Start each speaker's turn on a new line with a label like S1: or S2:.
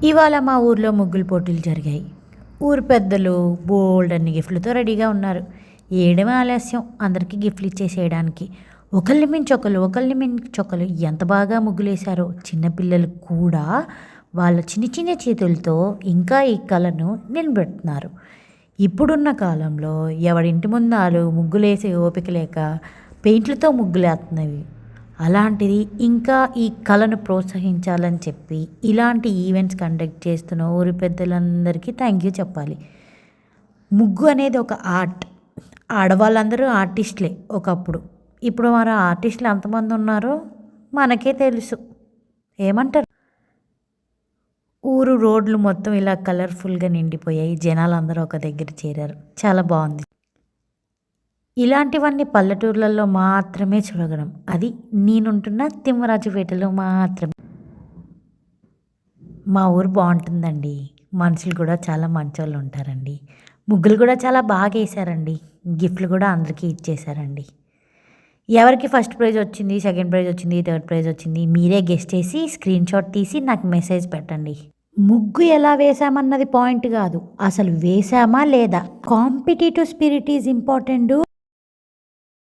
S1: ఇవాళ మా ఊర్లో ముగ్గులు పోటీలు జరిగాయి. ఊరు పెద్దలు బోల్డ్ అన్ని గిఫ్ట్లతో రెడీగా ఉన్నారు. ఏడమే ఆలస్యం అందరికీ గిఫ్ట్లు ఇచ్చేసేయడానికి. ఒకళ్ళని మించి ఒకళ్ళు ఎంత బాగా ముగ్గులేశారో. చిన్నపిల్లలు కూడా వాళ్ళ చిన్న చిన్న చేతులతో ఇంకా ఈ కళను నిలబెడుతున్నారు. ఇప్పుడున్న కాలంలో ఎవడింటి ముందాలు ముగ్గులేసే ఓపిక లేక పెయింట్లతో ముగ్గులేస్తున్నవి. అలాంటిది ఇంకా ఈ కళను ప్రోత్సహించాలని చెప్పి ఇలాంటి ఈవెంట్స్ కండక్ట్ చేస్తున్న ఊరి పెద్దలందరికీ థ్యాంక్ యూ చెప్పాలి. ముగ్గు అనేది ఒక ఆర్ట్. ఆడవాళ్ళందరూ ఆర్టిస్టులే ఒకప్పుడు. ఇప్పుడు మరి ఆర్టిస్టులు ఎంతమంది ఉన్నారో మనకే తెలుసు. ఏమంటారు? ఊరు రోడ్లు మొత్తం ఇలా కలర్ఫుల్గా నిండిపోయాయి. జనాలందరూ ఒక దగ్గర చేరారు. చాలా బాగుంది. ఇలాంటివన్నీ పల్లెటూర్లలో మాత్రమే చూడగలం. అది నేనుంటున్న తిమ్మరాజుపేటలో మాత్రమే. మా ఊరు బాగుంటుందండి. మనుషులు కూడా చాలా మంచోళ్ళు ఉంటారండి. ముగ్గులు కూడా చాలా బాగా వేశారండి. గిఫ్ట్లు కూడా అందరికీ ఇచ్చేశారండి. ఎవరికి ఫస్ట్ ప్రైజ్ వచ్చింది, సెకండ్ ప్రైజ్ వచ్చింది, థర్డ్ ప్రైజ్ వచ్చింది మీరే గెస్ట్ చేసి స్క్రీన్ షాట్ తీసి నాకు మెసేజ్ పెట్టండి. ముగ్గు ఎలా వేసామన్నది పాయింట్ కాదు, అసలు వేసామా లేదా. Competitive spirit is important.